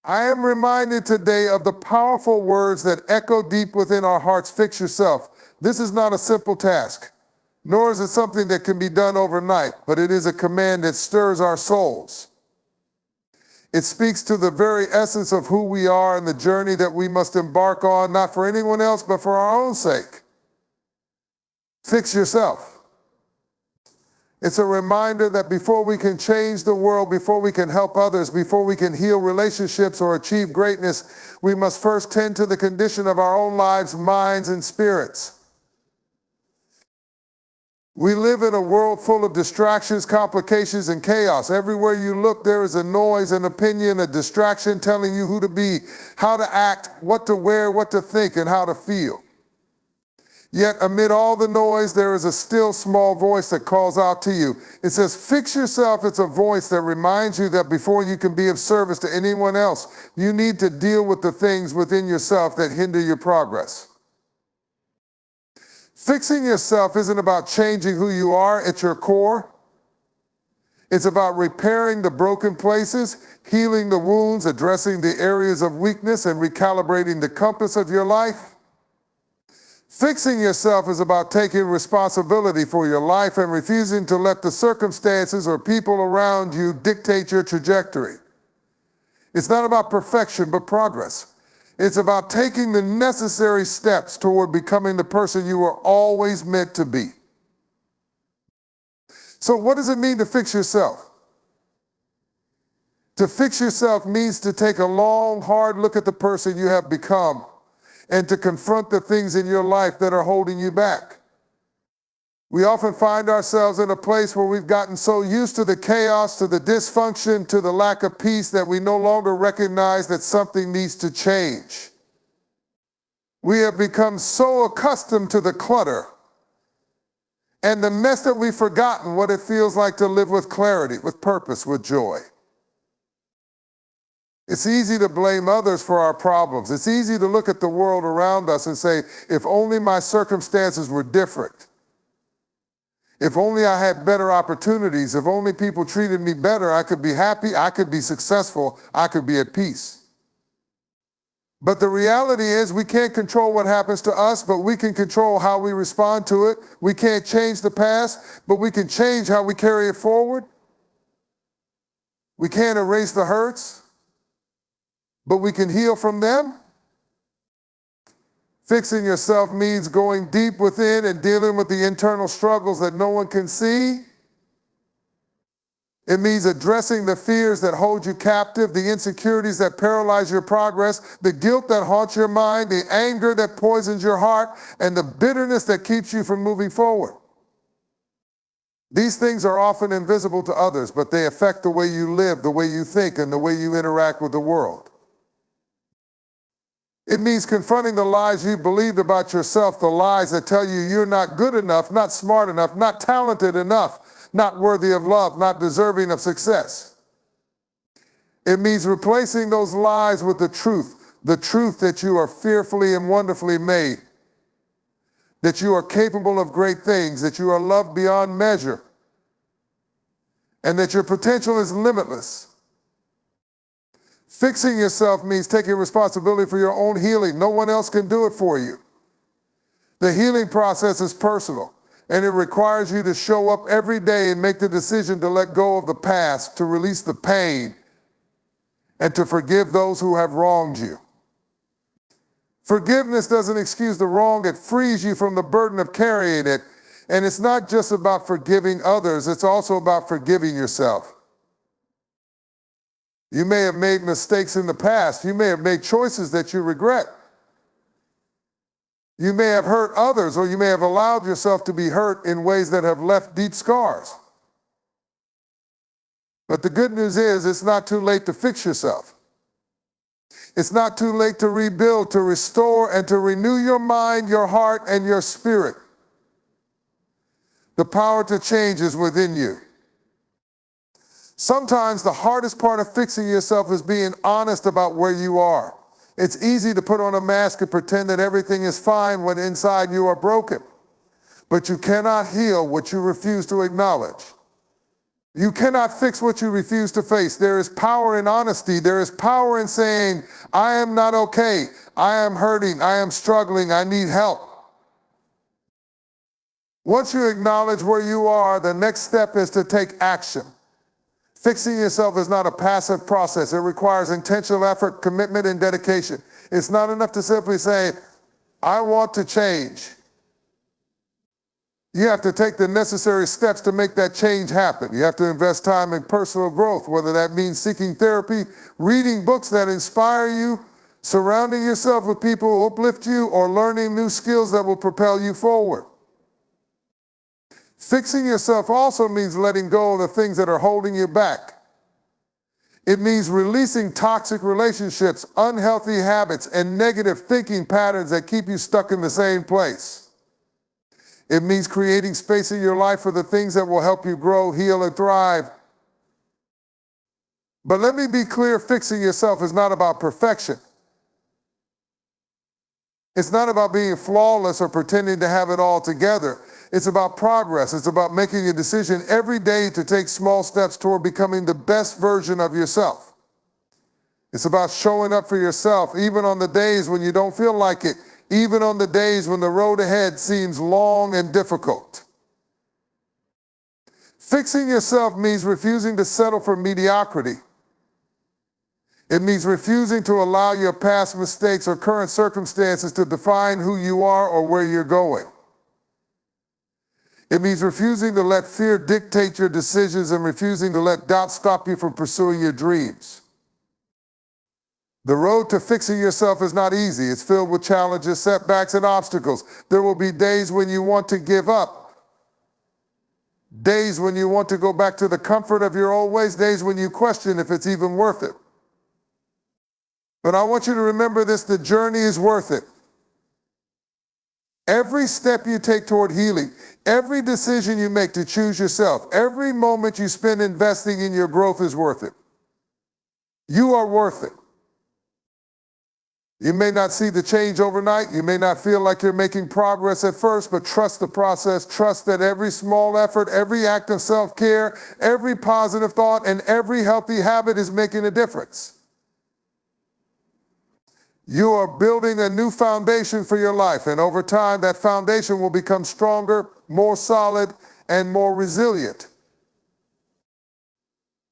I am reminded today of the powerful words that echo deep within our hearts. Fix yourself. This is not a simple task, nor is it something that can be done overnight, but it is a command that stirs our souls. It speaks to the very essence of who we are and the journey that we must embark on, not for anyone else, but for our own sake. Fix yourself. It's a reminder that before we can change the world, before we can help others, before we can heal relationships or achieve greatness, we must first tend to the condition of our own lives, minds, and spirits. We live in a world full of distractions, complications, and chaos. Everywhere you look, there is a noise, an opinion, a distraction telling you who to be, how to act, what to wear, what to think, and how to feel. Yet amid all the noise, there is a still small voice that calls out to you. It says, fix yourself. It's a voice that reminds you that before you can be of service to anyone else, you need to deal with the things within yourself that hinder your progress. Fixing yourself isn't about changing who you are at your core. It's about repairing the broken places, healing the wounds, addressing the areas of weakness, and recalibrating the compass of your life. Fixing yourself is about taking responsibility for your life and refusing to let the circumstances or people around you dictate your trajectory. It's not about perfection, but progress. It's about taking the necessary steps toward becoming the person you were always meant to be. So what does it mean to fix yourself? To fix yourself means to take a long, hard look at the person you have become and to confront the things in your life that are holding you back. We often find ourselves in a place where we've gotten so used to the chaos, to the dysfunction, to the lack of peace that we no longer recognize that something needs to change. We have become so accustomed to the clutter and the mess that we've forgotten what it feels like to live with clarity, with purpose, with joy. It's easy to blame others for our problems. It's easy to look at the world around us and say, if only my circumstances were different. If only I had better opportunities. If only people treated me better, I could be happy, I could be successful, I could be at peace. But the reality is we can't control what happens to us, but we can control how we respond to it. We can't change the past, but we can change how we carry it forward. We can't erase the hurts, but we can heal from them. Fixing yourself means going deep within and dealing with the internal struggles that no one can see. It means addressing the fears that hold you captive, the insecurities that paralyze your progress, the guilt that haunts your mind, the anger that poisons your heart, and the bitterness that keeps you from moving forward. These things are often invisible to others, but they affect the way you live, the way you think, and the way you interact with the world. It means confronting the lies you believed about yourself, the lies that tell you you're not good enough, not smart enough, not talented enough, not worthy of love, not deserving of success. It means replacing those lies with the truth that you are fearfully and wonderfully made, that you are capable of great things, that you are loved beyond measure, and that your potential is limitless. Fixing yourself means taking responsibility for your own healing. No one else can do it for you. The healing process is personal, and it requires you to show up every day and make the decision to let go of the past, to release the pain, and to forgive those who have wronged you. Forgiveness doesn't excuse the wrong, it frees you from the burden of carrying it. And it's not just about forgiving others, it's also about forgiving yourself. You may have made mistakes in the past. You may have made choices that you regret. You may have hurt others, or you may have allowed yourself to be hurt in ways that have left deep scars. But the good news is it's not too late to fix yourself. It's not too late to rebuild, to restore, and to renew your mind, your heart, and your spirit. The power to change is within you. Sometimes the hardest part of fixing yourself is being honest about where you are. It's easy to put on a mask and pretend that everything is fine when inside you are broken. But you cannot heal what you refuse to acknowledge. You cannot fix what you refuse to face. There is power in honesty. There is power in saying, I am not okay. I am hurting. I am struggling. I need help. Once you acknowledge where you are, the next step is to take action. Fixing yourself is not a passive process. It requires intentional effort, commitment, and dedication. It's not enough to simply say, I want to change. You have to take the necessary steps to make that change happen. You have to invest time in personal growth, whether that means seeking therapy, reading books that inspire you, surrounding yourself with people who uplift you, or learning new skills that will propel you forward. Fixing yourself also means letting go of the things that are holding you back. It means releasing toxic relationships, unhealthy habits, and negative thinking patterns that keep you stuck in the same place. It means creating space in your life for the things that will help you grow, heal, and thrive. But let me be clear, fixing yourself is not about perfection. It's not about being flawless or pretending to have it all together. It's about progress. It's about making a decision every day to take small steps toward becoming the best version of yourself. It's about showing up for yourself, even on the days when you don't feel like it, even on the days when the road ahead seems long and difficult. Fixing yourself means refusing to settle for mediocrity. It means refusing to allow your past mistakes or current circumstances to define who you are or where you're going. It means refusing to let fear dictate your decisions and refusing to let doubt stop you from pursuing your dreams. The road to fixing yourself is not easy. It's filled with challenges, setbacks, and obstacles. There will be days when you want to give up, days when you want to go back to the comfort of your old ways, days when you question if it's even worth it. But I want you to remember this, the journey is worth it. Every step you take toward healing, every decision you make to choose yourself, every moment you spend investing in your growth is worth it. You are worth it. You may not see the change overnight. You may not feel like you're making progress at first, but trust the process. Trust that every small effort, every act of self-care, every positive thought, and every healthy habit is making a difference. You are building a new foundation for your life, and over time, that foundation will become stronger, more solid, and more resilient.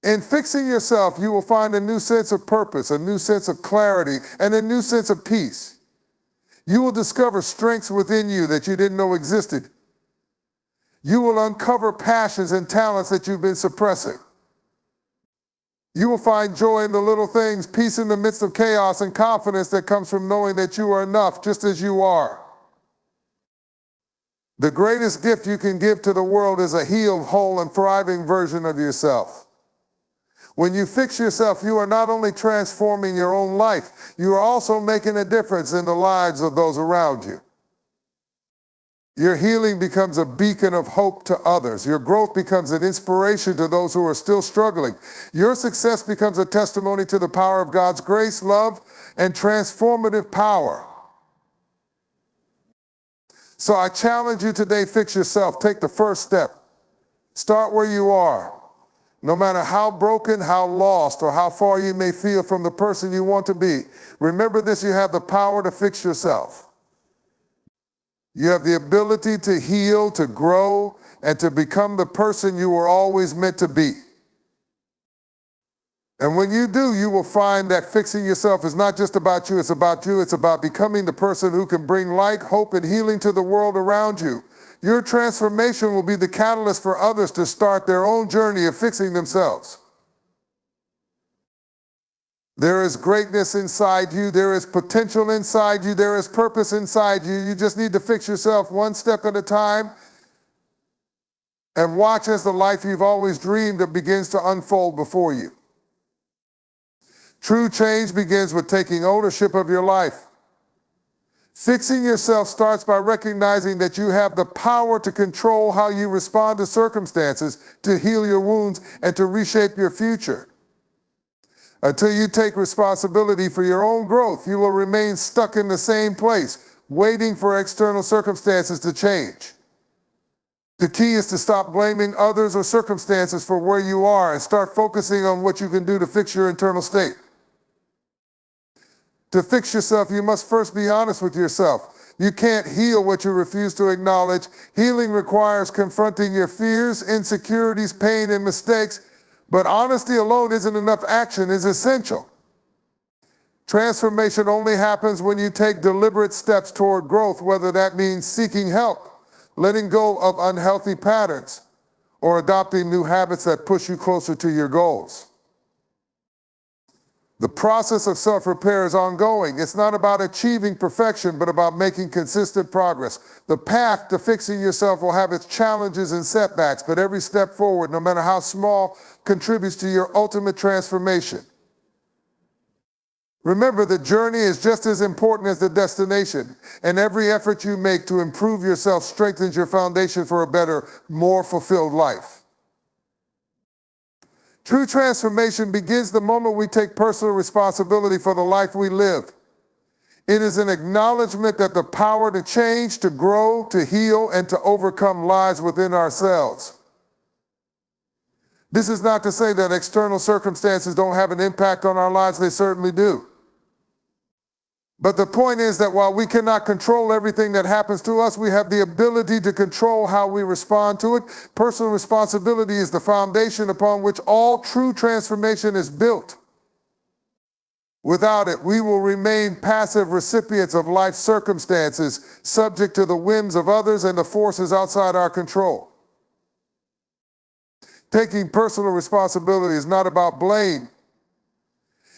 In fixing yourself, you will find a new sense of purpose, a new sense of clarity, and a new sense of peace. You will discover strengths within you that you didn't know existed. You will uncover passions and talents that you've been suppressing. You will find joy in the little things, peace in the midst of chaos, and confidence that comes from knowing that you are enough just as you are. The greatest gift you can give to the world is a healed, whole, and thriving version of yourself. When you fix yourself, you are not only transforming your own life, you are also making a difference in the lives of those around you. Your healing becomes a beacon of hope to others. Your growth becomes an inspiration to those who are still struggling. Your success becomes a testimony to the power of God's grace, love, and transformative power. So I challenge you today, fix yourself. Take the first step. Start where you are. No matter how broken, how lost, or how far you may feel from the person you want to be, remember this, you have the power to fix yourself. You have the ability to heal, to grow, and to become the person you were always meant to be. And when you do, you will find that fixing yourself is not just about you, it's about you. It's about becoming the person who can bring light, hope, and healing to the world around you. Your transformation will be the catalyst for others to start their own journey of fixing themselves. There is greatness inside you. There is potential inside you. There is purpose inside you. You just need to fix yourself one step at a time and watch as the life you've always dreamed of begins to unfold before you. True change begins with taking ownership of your life. Fixing yourself starts by recognizing that you have the power to control how you respond to circumstances, to heal your wounds, and to reshape your future. Until you take responsibility for your own growth, you will remain stuck in the same place, waiting for external circumstances to change. The key is to stop blaming others or circumstances for where you are and start focusing on what you can do to fix your internal state. To fix yourself, you must first be honest with yourself. You can't heal what you refuse to acknowledge. Healing requires confronting your fears, insecurities, pain, and mistakes, but honesty alone isn't enough. Action is essential. Transformation only happens when you take deliberate steps toward growth, whether that means seeking help, letting go of unhealthy patterns, or adopting new habits that push you closer to your goals. The process of self-repair is ongoing. It's not about achieving perfection, but about making consistent progress. The path to fixing yourself will have its challenges and setbacks, but every step forward, no matter how small, contributes to your ultimate transformation. Remember, the journey is just as important as the destination, and every effort you make to improve yourself strengthens your foundation for a better, more fulfilled life. True transformation begins the moment we take personal responsibility for the life we live. It is an acknowledgement that the power to change, to grow, to heal, and to overcome lies within ourselves. This is not to say that external circumstances don't have an impact on our lives. They certainly do. But the point is that while we cannot control everything that happens to us, we have the ability to control how we respond to it. Personal responsibility is the foundation upon which all true transformation is built. Without it, we will remain passive recipients of life's circumstances, subject to the whims of others and the forces outside our control. Taking personal responsibility is not about blame.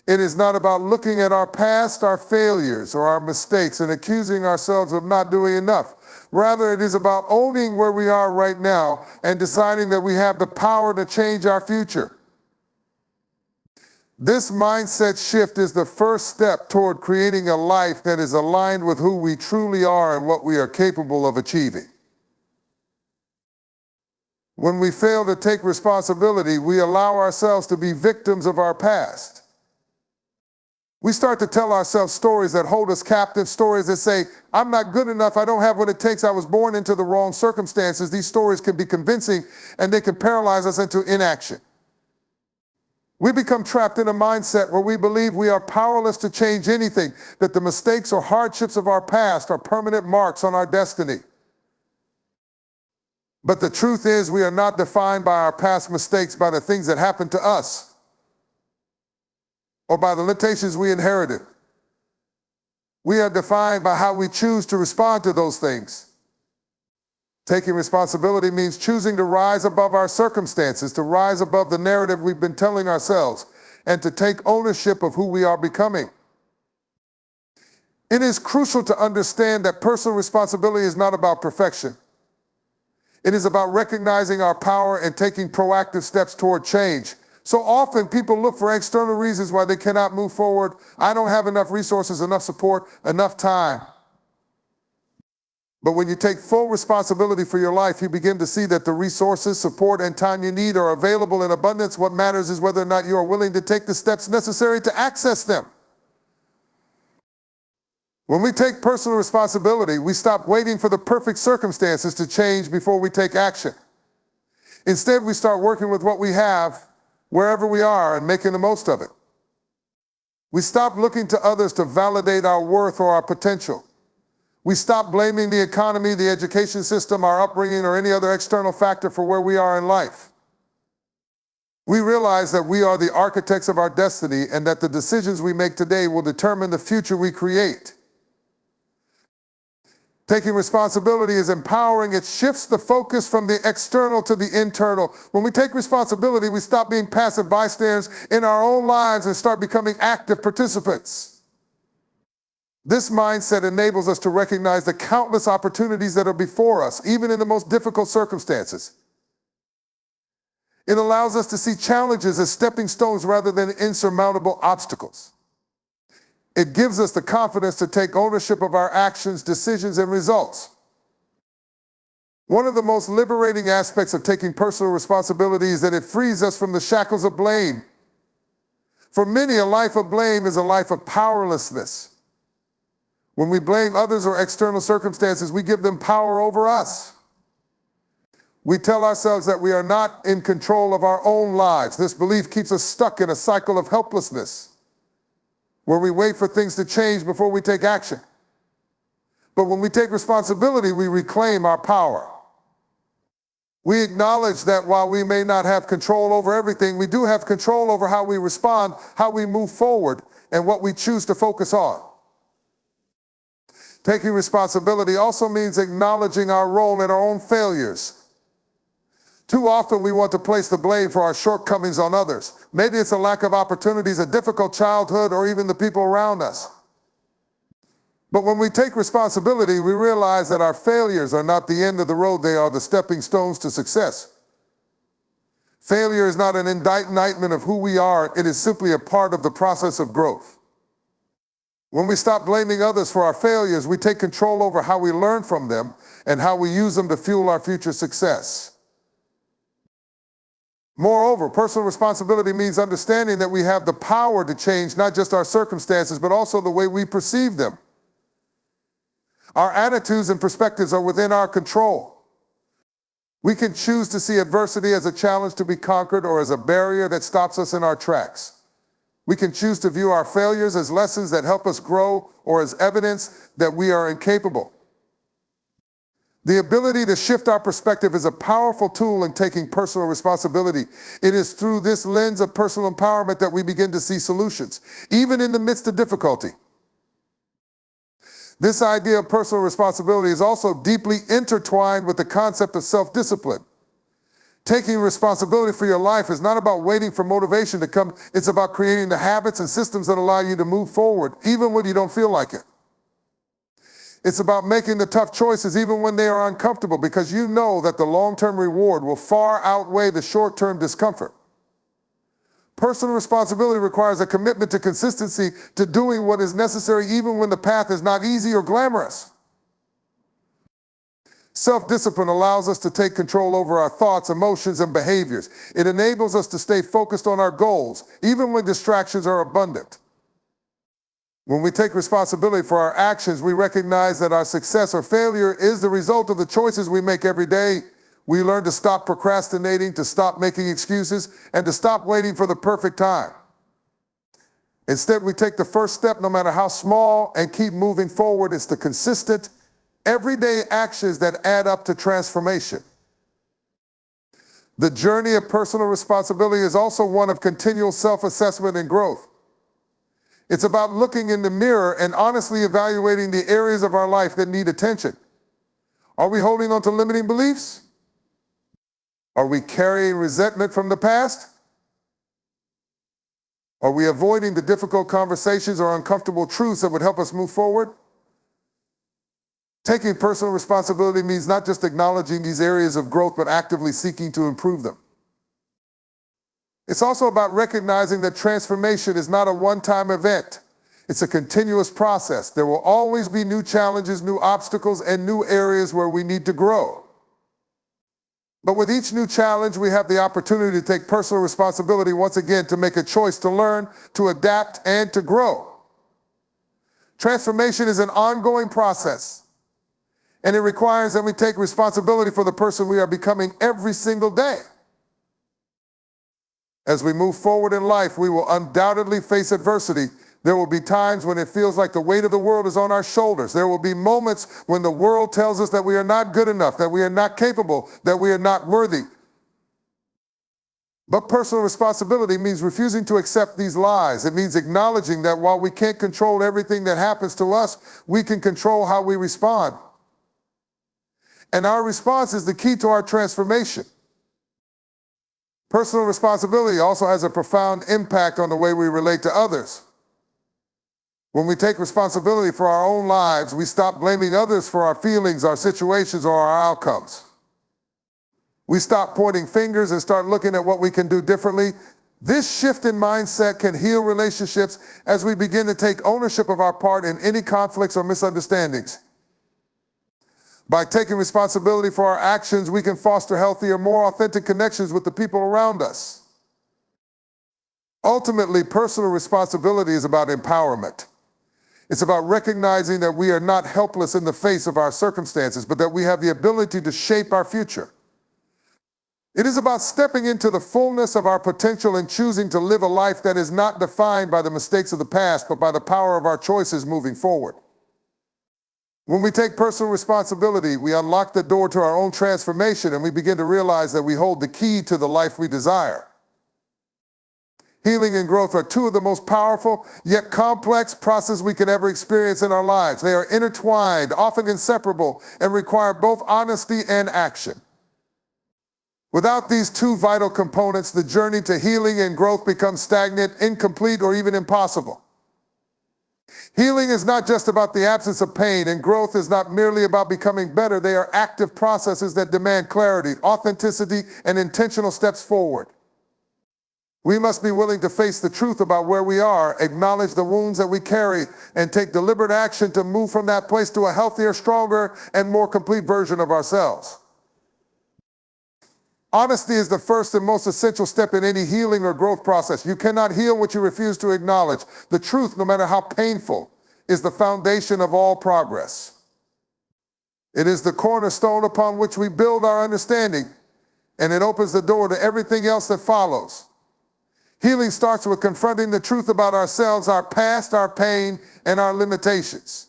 It is not about looking at our past, our failures, or our mistakes and accusing ourselves of not doing enough. Rather, it is about owning where we are right now and deciding that we have the power to change our future. This mindset shift is the first step toward creating a life that is aligned with who we truly are and what we are capable of achieving. When we fail to take responsibility, we allow ourselves to be victims of our past. We start to tell ourselves stories that hold us captive, stories that say, I'm not good enough, I don't have what it takes, I was born into the wrong circumstances. These stories can be convincing and they can paralyze us into inaction. We become trapped in a mindset where we believe we are powerless to change anything, that the mistakes or hardships of our past are permanent marks on our destiny. But the truth is, we are not defined by our past mistakes, by the things that happened to us, or by the limitations we inherited. We are defined by how we choose to respond to those things. Taking responsibility means choosing to rise above our circumstances, to rise above the narrative we've been telling ourselves, and to take ownership of who we are becoming. It is crucial to understand that personal responsibility is not about perfection. It is about recognizing our power and taking proactive steps toward change. So often people look for external reasons why they cannot move forward. I don't have enough resources, enough support, enough time. But when you take full responsibility for your life, you begin to see that the resources, support, and time you need are available in abundance. What matters is whether or not you are willing to take the steps necessary to access them. When we take personal responsibility, we stop waiting for the perfect circumstances to change before we take action. Instead, we start working with what we have, wherever we are, and making the most of it. We stop looking to others to validate our worth or our potential. We stop blaming the economy, the education system, our upbringing, or any other external factor for where we are in life. We realize that we are the architects of our destiny and that the decisions we make today will determine the future we create. Taking responsibility is empowering. It shifts the focus from the external to the internal. When we take responsibility, we stop being passive bystanders in our own lives and start becoming active participants. This mindset enables us to recognize the countless opportunities that are before us, even in the most difficult circumstances. It allows us to see challenges as stepping stones rather than insurmountable obstacles. It gives us the confidence to take ownership of our actions, decisions, and results. One of the most liberating aspects of taking personal responsibility is that it frees us from the shackles of blame. For many, a life of blame is a life of powerlessness. When we blame others or external circumstances, we give them power over us. We tell ourselves that we are not in control of our own lives. This belief keeps us stuck in a cycle of helplessness, where we wait for things to change before we take action. But when we take responsibility, we reclaim our power. We acknowledge that while we may not have control over everything, we do have control over how we respond, how we move forward, and what we choose to focus on. Taking responsibility also means acknowledging our role in our own failures. Too often we want to place the blame for our shortcomings on others. Maybe it's a lack of opportunities, a difficult childhood, or even the people around us. But when we take responsibility, we realize that our failures are not the end of the road, they are the stepping stones to success. Failure is not an indictment of who we are, it is simply a part of the process of growth. When we stop blaming others for our failures, we take control over how we learn from them and how we use them to fuel our future success. Moreover, personal responsibility means understanding that we have the power to change not just our circumstances, but also the way we perceive them. Our attitudes and perspectives are within our control. We can choose to see adversity as a challenge to be conquered or as a barrier that stops us in our tracks. We can choose to view our failures as lessons that help us grow or as evidence that we are incapable. The ability to shift our perspective is a powerful tool in taking personal responsibility. It is through this lens of personal empowerment that we begin to see solutions, even in the midst of difficulty. This idea of personal responsibility is also deeply intertwined with the concept of self-discipline. Taking responsibility for your life is not about waiting for motivation to come. It's about creating the habits and systems that allow you to move forward, even when you don't feel like it. It's about making the tough choices even when they are uncomfortable, because you know that the long-term reward will far outweigh the short-term discomfort. Personal responsibility requires a commitment to consistency, to doing what is necessary even when the path is not easy or glamorous. Self-discipline allows us to take control over our thoughts, emotions, and behaviors. It enables us to stay focused on our goals, even when distractions are abundant. When we take responsibility for our actions, we recognize that our success or failure is the result of the choices we make every day. We learn to stop procrastinating, to stop making excuses, and to stop waiting for the perfect time. Instead, we take the first step, no matter how small, and keep moving forward. It's the consistent, everyday actions that add up to transformation. The journey of personal responsibility is also one of continual self-assessment and growth. It's about looking in the mirror and honestly evaluating the areas of our life that need attention. Are we holding on to limiting beliefs? Are we carrying resentment from the past? Are we avoiding the difficult conversations or uncomfortable truths that would help us move forward? Taking personal responsibility means not just acknowledging these areas of growth, but actively seeking to improve them. It's also about recognizing that transformation is not a one-time event. It's a continuous process. There will always be new challenges, new obstacles, and new areas where we need to grow. But with each new challenge, we have the opportunity to take personal responsibility once again, to make a choice to learn, to adapt, and to grow. Transformation is an ongoing process, and it requires that we take responsibility for the person we are becoming every single day. As we move forward in life, we will undoubtedly face adversity. There will be times when it feels like the weight of the world is on our shoulders. There will be moments when the world tells us that we are not good enough, that we are not capable, that we are not worthy. But personal responsibility means refusing to accept these lies. It means acknowledging that while we can't control everything that happens to us, we can control how we respond. And our response is the key to our transformation. Personal responsibility also has a profound impact on the way we relate to others. When we take responsibility for our own lives, we stop blaming others for our feelings, our situations, or our outcomes. We stop pointing fingers and start looking at what we can do differently. This shift in mindset can heal relationships as we begin to take ownership of our part in any conflicts or misunderstandings. By taking responsibility for our actions, we can foster healthier, more authentic connections with the people around us. Ultimately, personal responsibility is about empowerment. It's about recognizing that we are not helpless in the face of our circumstances, but that we have the ability to shape our future. It is about stepping into the fullness of our potential and choosing to live a life that is not defined by the mistakes of the past, but by the power of our choices moving forward. When we take personal responsibility, we unlock the door to our own transformation and we begin to realize that we hold the key to the life we desire. Healing and growth are two of the most powerful, yet complex processes we can ever experience in our lives. They are intertwined, often inseparable, and require both honesty and action. Without these two vital components, the journey to healing and growth becomes stagnant, incomplete, or even impossible. Healing is not just about the absence of pain, and growth is not merely about becoming better. They are active processes that demand clarity, authenticity, and intentional steps forward. We must be willing to face the truth about where we are, acknowledge the wounds that we carry, and take deliberate action to move from that place to a healthier, stronger, and more complete version of ourselves. Honesty is the first and most essential step in any healing or growth process. You cannot heal what you refuse to acknowledge. The truth, no matter how painful, is the foundation of all progress. It is the cornerstone upon which we build our understanding, and it opens the door to everything else that follows. Healing starts with confronting the truth about ourselves, our past, our pain, and our limitations.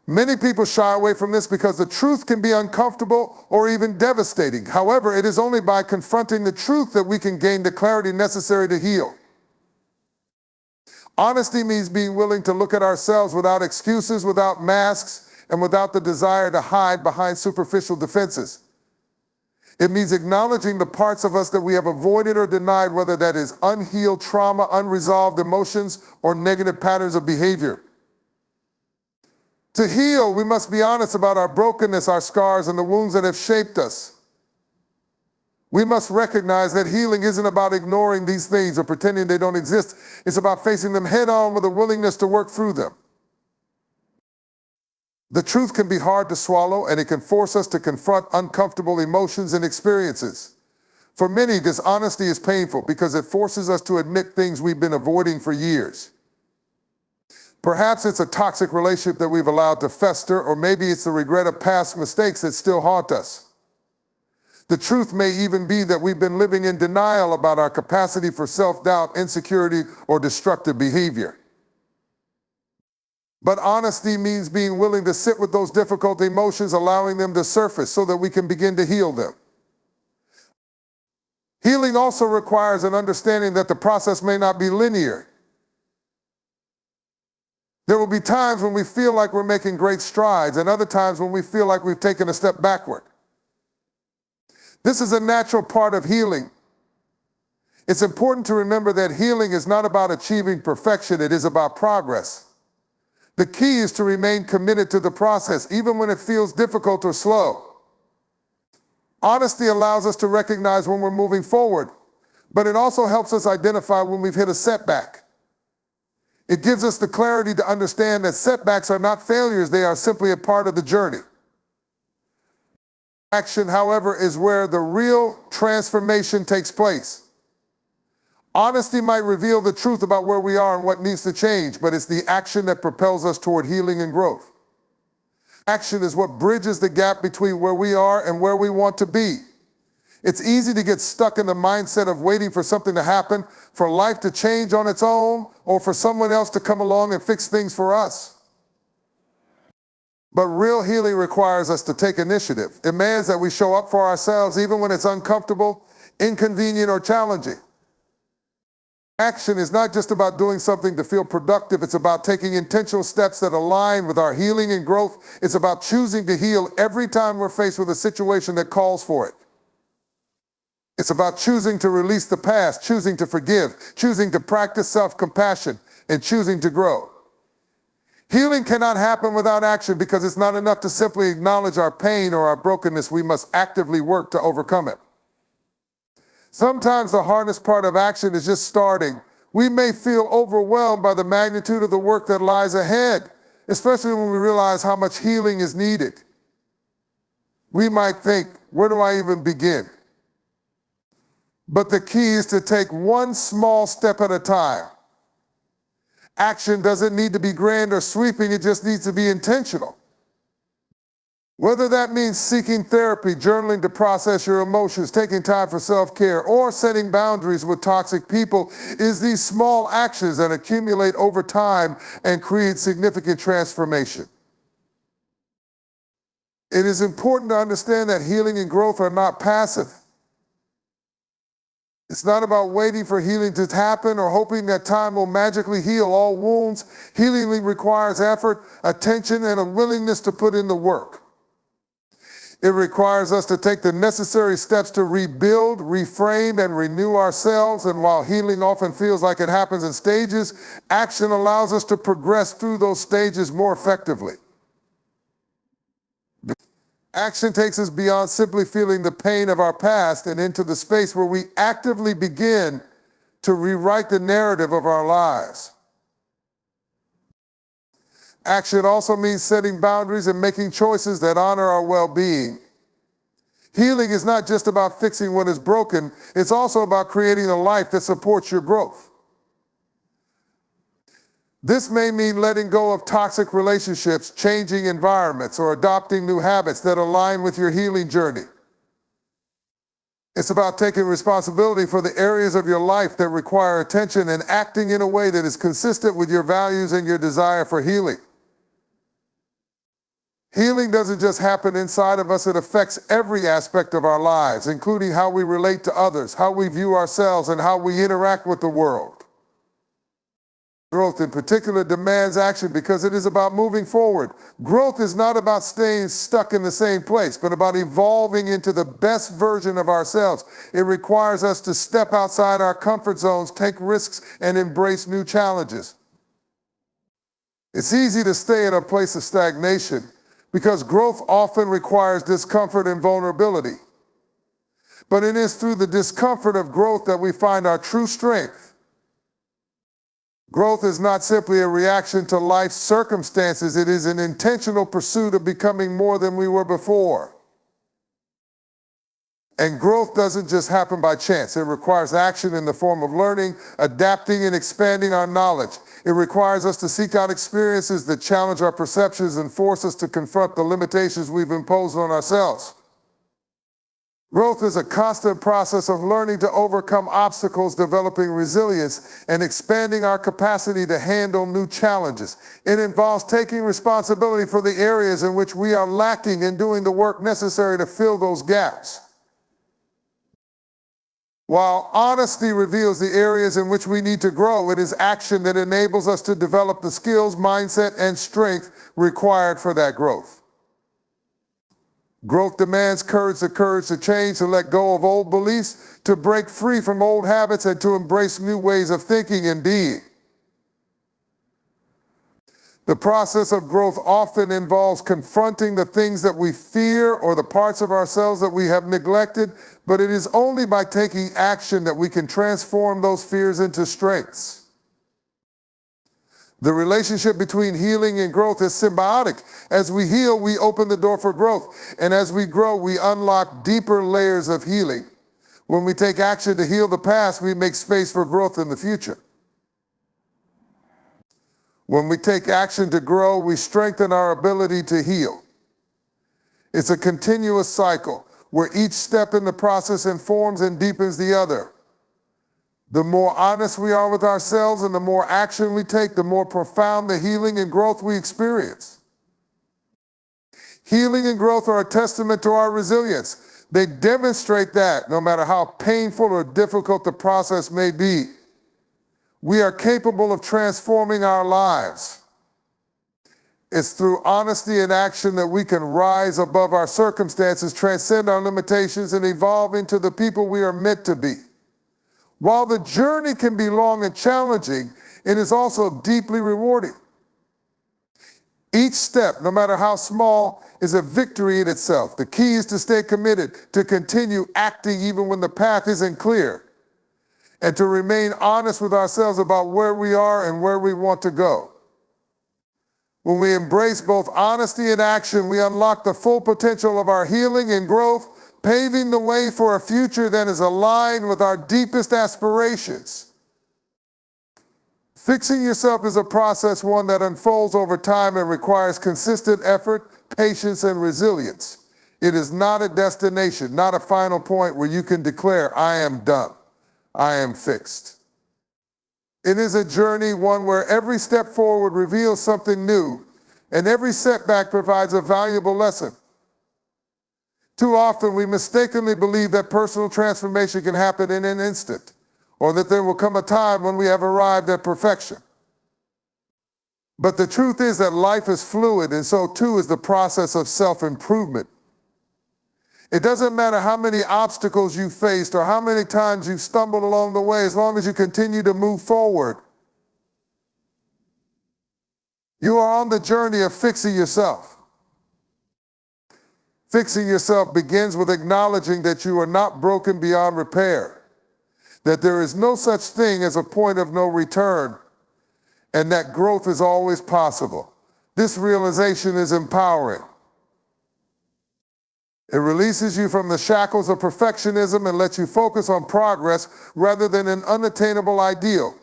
Many people shy away from this because the truth can be uncomfortable or even devastating. However, it is only by confronting the truth that we can gain the clarity necessary to heal. Honesty means being willing to look at ourselves without excuses, without masks, and without the desire to hide behind superficial defenses. It means acknowledging the parts of us that we have avoided or denied, whether that is unhealed trauma, unresolved emotions, or negative patterns of behavior. To heal, we must be honest about our brokenness, our scars, and the wounds that have shaped us. We must recognize that healing isn't about ignoring these things or pretending they don't exist. It's about facing them head on with a willingness to work through them. The truth can be hard to swallow, and it can force us to confront uncomfortable emotions and experiences. For many, dishonesty is painful because it forces us to admit things we've been avoiding for years. Perhaps it's a toxic relationship that we've allowed to fester, or maybe it's the regret of past mistakes that still haunt us. The truth may even be that we've been living in denial about our capacity for self-doubt, insecurity, or destructive behavior. But honesty means being willing to sit with those difficult emotions, allowing them to surface so that we can begin to heal them. Healing also requires an understanding that the process may not be linear. There will be times when we feel like we're making great strides, and other times when we feel like we've taken a step backward. This is a natural part of healing. It's important to remember that healing is not about achieving perfection, it is about progress. The key is to remain committed to the process, even when it feels difficult or slow. Honesty allows us to recognize when we're moving forward, but it also helps us identify when we've hit a setback. It gives us the clarity to understand that setbacks are not failures, they are simply a part of the journey. Action, however, is where the real transformation takes place. Honesty might reveal the truth about where we are and what needs to change, but it's the action that propels us toward healing and growth. Action is what bridges the gap between where we are and where we want to be. It's easy to get stuck in the mindset of waiting for something to happen, for life to change on its own, or for someone else to come along and fix things for us. But real healing requires us to take initiative. It demands that we show up for ourselves even when it's uncomfortable, inconvenient, or challenging. Action is not just about doing something to feel productive. It's about taking intentional steps that align with our healing and growth. It's about choosing to heal every time we're faced with a situation that calls for it. It's about choosing to release the past, choosing to forgive, choosing to practice self-compassion, and choosing to grow. Healing cannot happen without action because it's not enough to simply acknowledge our pain or our brokenness. We must actively work to overcome it. Sometimes the hardest part of action is just starting. We may feel overwhelmed by the magnitude of the work that lies ahead, especially when we realize how much healing is needed. We might think, where do I even begin? But the key is to take one small step at a time. Action doesn't need to be grand or sweeping, it just needs to be intentional. Whether that means seeking therapy, journaling to process your emotions, taking time for self-care, or setting boundaries with toxic people, is these small actions that accumulate over time and create significant transformation. It is important to understand that healing and growth are not passive. It's not about waiting for healing to happen or hoping that time will magically heal all wounds. Healing requires effort, attention, and a willingness to put in the work. It requires us to take the necessary steps to rebuild, reframe, and renew ourselves. And while healing often feels like it happens in stages, action allows us to progress through those stages more effectively. Action takes us beyond simply feeling the pain of our past and into the space where we actively begin to rewrite the narrative of our lives. Action also means setting boundaries and making choices that honor our well-being. Healing is not just about fixing what is broken, it's also about creating a life that supports your growth. This may mean letting go of toxic relationships, changing environments, or adopting new habits that align with your healing journey. It's about taking responsibility for the areas of your life that require attention and acting in a way that is consistent with your values and your desire for healing. Healing doesn't just happen inside of us, it affects every aspect of our lives, including how we relate to others, how we view ourselves, and how we interact with the world. Growth in particular demands action because it is about moving forward. Growth is not about staying stuck in the same place, but about evolving into the best version of ourselves. It requires us to step outside our comfort zones, take risks, and embrace new challenges. It's easy to stay in a place of stagnation because growth often requires discomfort and vulnerability. But it is through the discomfort of growth that we find our true strength. Growth is not simply a reaction to life's circumstances, it is an intentional pursuit of becoming more than we were before. And growth doesn't just happen by chance. It requires action in the form of learning, adapting, and expanding our knowledge. It requires us to seek out experiences that challenge our perceptions and force us to confront the limitations we've imposed on ourselves. Growth is a constant process of learning to overcome obstacles, developing resilience, and expanding our capacity to handle new challenges. It involves taking responsibility for the areas in which we are lacking and doing the work necessary to fill those gaps. While honesty reveals the areas in which we need to grow, it is action that enables us to develop the skills, mindset, and strength required for that growth. Growth demands courage, the courage to change, to let go of old beliefs, to break free from old habits, and to embrace new ways of thinking and being. The process of growth often involves confronting the things that we fear or the parts of ourselves that we have neglected, but it is only by taking action that we can transform those fears into strengths. The relationship between healing and growth is symbiotic. As we heal, we open the door for growth, and as we grow, we unlock deeper layers of healing. When we take action to heal the past, we make space for growth in the future. When we take action to grow, we strengthen our ability to heal. It's a continuous cycle where each step in the process informs and deepens the other. The more honest we are with ourselves and the more action we take, the more profound the healing and growth we experience. Healing and growth are a testament to our resilience. They demonstrate that no matter how painful or difficult the process may be, we are capable of transforming our lives. It's through honesty and action that we can rise above our circumstances, transcend our limitations, and evolve into the people we are meant to be. While the journey can be long and challenging, it is also deeply rewarding. Each step, no matter how small, is a victory in itself. The key is to stay committed, to continue acting even when the path isn't clear, and to remain honest with ourselves about where we are and where we want to go. When we embrace both honesty and action, we unlock the full potential of our healing and growth, paving the way for a future that is aligned with our deepest aspirations. Fixing yourself is a process, one that unfolds over time and requires consistent effort, patience, and resilience. It is not a destination, not a final point where you can declare, I am done, I am fixed. It is a journey, one where every step forward reveals something new, and every setback provides a valuable lesson. Too often we mistakenly believe that personal transformation can happen in an instant, or that there will come a time when we have arrived at perfection. But the truth is that life is fluid, and so too is the process of self-improvement. It doesn't matter how many obstacles you faced or how many times you've stumbled along the way, as long as you continue to move forward. You are on the journey of fixing yourself. Fixing yourself begins with acknowledging that you are not broken beyond repair, that there is no such thing as a point of no return, and that growth is always possible. This realization is empowering. It releases you from the shackles of perfectionism and lets you focus on progress rather than an unattainable ideal.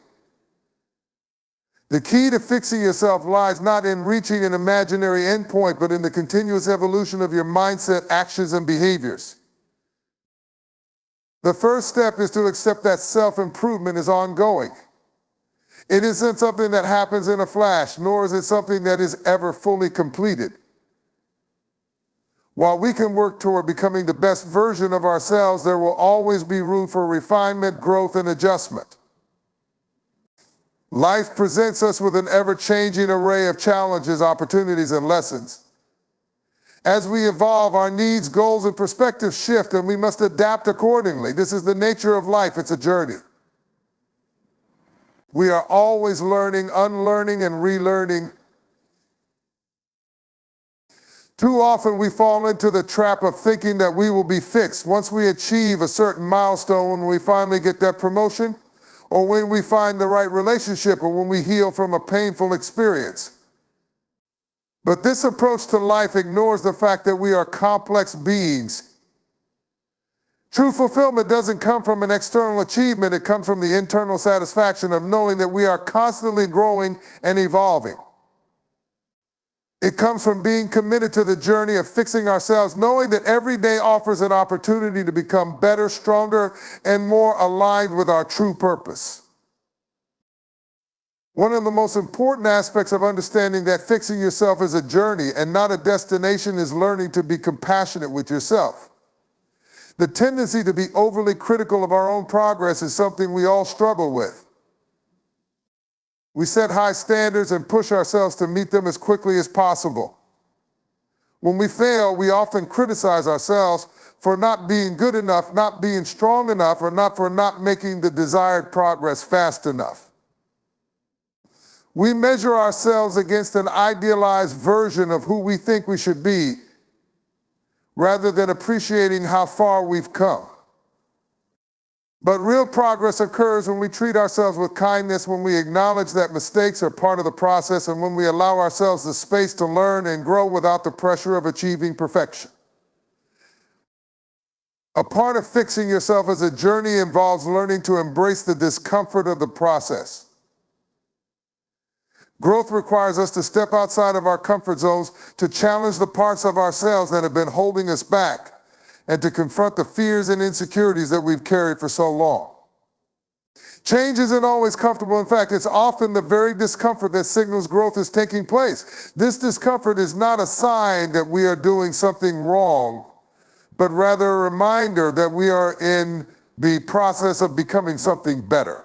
The key to fixing yourself lies not in reaching an imaginary endpoint, but in the continuous evolution of your mindset, actions, and behaviors. The first step is to accept that self-improvement is ongoing. It isn't something that happens in a flash, nor is it something that is ever fully completed. While we can work toward becoming the best version of ourselves, there will always be room for refinement, growth, and adjustment. Life presents us with an ever-changing array of challenges, opportunities, and lessons. As we evolve, our needs, goals, and perspectives shift, and we must adapt accordingly. This is the nature of life. It's a journey. We are always learning, unlearning, and relearning. Too often we fall into the trap of thinking that we will be fixed once we achieve a certain milestone, when we finally get that promotion, or when we find the right relationship, or when we heal from a painful experience. But this approach to life ignores the fact that we are complex beings. True fulfillment doesn't come from an external achievement, it comes from the internal satisfaction of knowing that we are constantly growing and evolving. It comes from being committed to the journey of fixing ourselves, knowing that every day offers an opportunity to become better, stronger, and more aligned with our true purpose. One of the most important aspects of understanding that fixing yourself is a journey and not a destination is learning to be compassionate with yourself. The tendency to be overly critical of our own progress is something we all struggle with. We set high standards and push ourselves to meet them as quickly as possible. When we fail, we often criticize ourselves for not being good enough, not being strong enough, or for not making the desired progress fast enough. We measure ourselves against an idealized version of who we think we should be, rather than appreciating how far we've come. But real progress occurs when we treat ourselves with kindness, when we acknowledge that mistakes are part of the process, and when we allow ourselves the space to learn and grow without the pressure of achieving perfection. A part of fixing yourself as a journey involves learning to embrace the discomfort of the process. Growth requires us to step outside of our comfort zones, to challenge the parts of ourselves that have been holding us back, and to confront the fears and insecurities that we've carried for so long. Change isn't always comfortable. In fact, it's often the very discomfort that signals growth is taking place. This discomfort is not a sign that we are doing something wrong, but rather a reminder that we are in the process of becoming something better.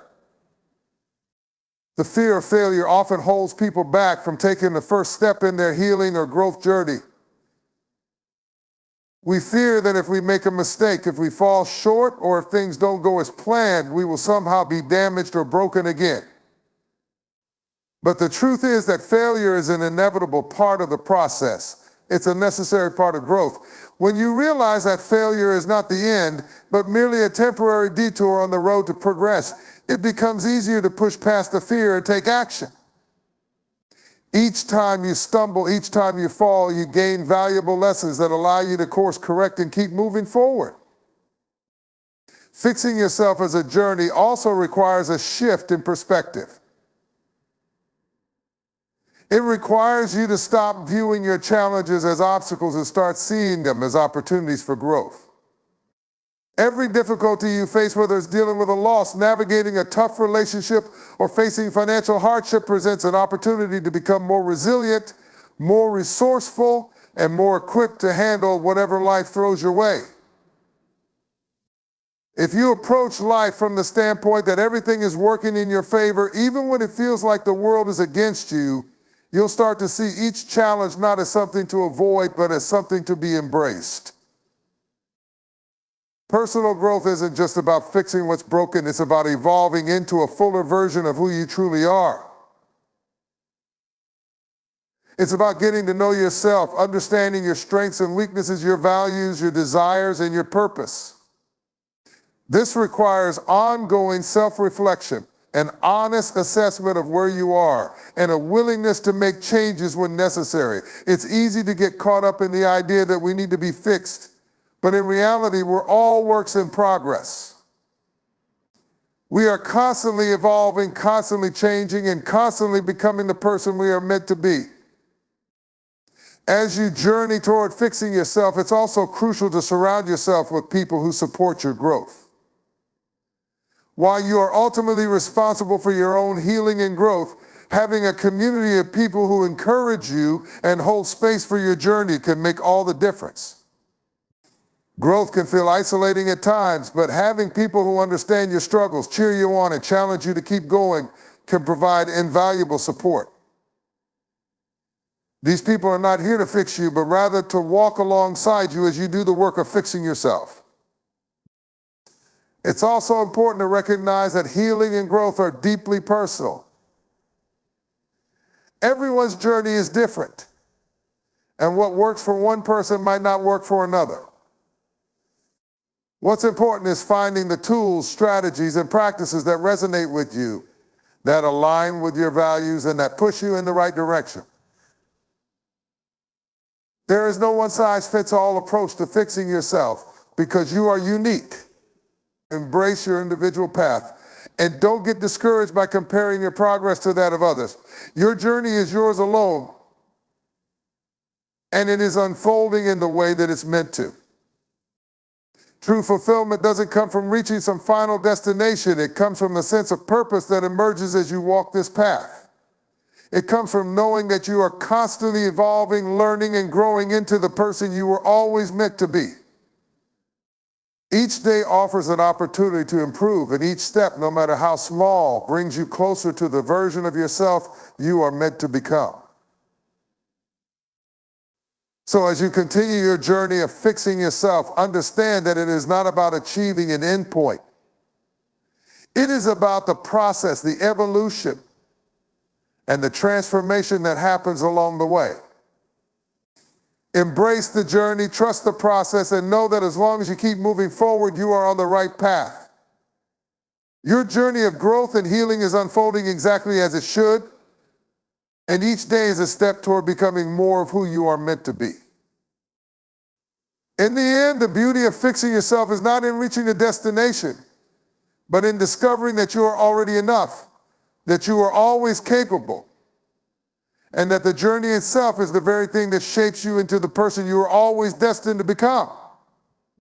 The fear of failure often holds people back from taking the first step in their healing or growth journey. We fear that if we make a mistake, if we fall short, or if things don't go as planned, we will somehow be damaged or broken again. But the truth is that failure is an inevitable part of the process. It's a necessary part of growth. When you realize that failure is not the end, but merely a temporary detour on the road to progress, it becomes easier to push past the fear and take action. Each time you stumble, each time you fall, you gain valuable lessons that allow you to course correct and keep moving forward. Fixing yourself as a journey also requires a shift in perspective. It requires you to stop viewing your challenges as obstacles and start seeing them as opportunities for growth. Every difficulty you face, whether it's dealing with a loss, navigating a tough relationship, or facing financial hardship, presents an opportunity to become more resilient, more resourceful, and more equipped to handle whatever life throws your way. If you approach life from the standpoint that everything is working in your favor, even when it feels like the world is against you, you'll start to see each challenge not as something to avoid, but as something to be embraced. Personal growth isn't just about fixing what's broken, it's about evolving into a fuller version of who you truly are. It's about getting to know yourself, understanding your strengths and weaknesses, your values, your desires, and your purpose. This requires ongoing self-reflection, an honest assessment of where you are, and a willingness to make changes when necessary. It's easy to get caught up in the idea that we need to be fixed, but in reality, we're all works in progress. We are constantly evolving, constantly changing, and constantly becoming the person we are meant to be. As you journey toward fixing yourself, it's also crucial to surround yourself with people who support your growth. While you are ultimately responsible for your own healing and growth, having a community of people who encourage you and hold space for your journey can make all the difference. Growth can feel isolating at times, but having people who understand your struggles, cheer you on, and challenge you to keep going can provide invaluable support. These people are not here to fix you, but rather to walk alongside you as you do the work of fixing yourself. It's also important to recognize that healing and growth are deeply personal. Everyone's journey is different, and what works for one person might not work for another. What's important is finding the tools, strategies, and practices that resonate with you, that align with your values, and that push you in the right direction. There is no one-size-fits-all approach to fixing yourself because you are unique. Embrace your individual path, and don't get discouraged by comparing your progress to that of others. Your journey is yours alone, and it is unfolding in the way that it's meant to. True fulfillment doesn't come from reaching some final destination. It comes from the sense of purpose that emerges as you walk this path. It comes from knowing that you are constantly evolving, learning, and growing into the person you were always meant to be. Each day offers an opportunity to improve, and each step, no matter how small, brings you closer to the version of yourself you are meant to become. So as you continue your journey of fixing yourself, understand that it is not about achieving an endpoint. It is about the process, the evolution, and the transformation that happens along the way. Embrace the journey, trust the process, and know that as long as you keep moving forward, you are on the right path. Your journey of growth and healing is unfolding exactly as it should, and each day is a step toward becoming more of who you are meant to be. In the end, the beauty of fixing yourself is not in reaching the destination, but in discovering that you are already enough, that you are always capable, and that the journey itself is the very thing that shapes you into the person you are always destined to become.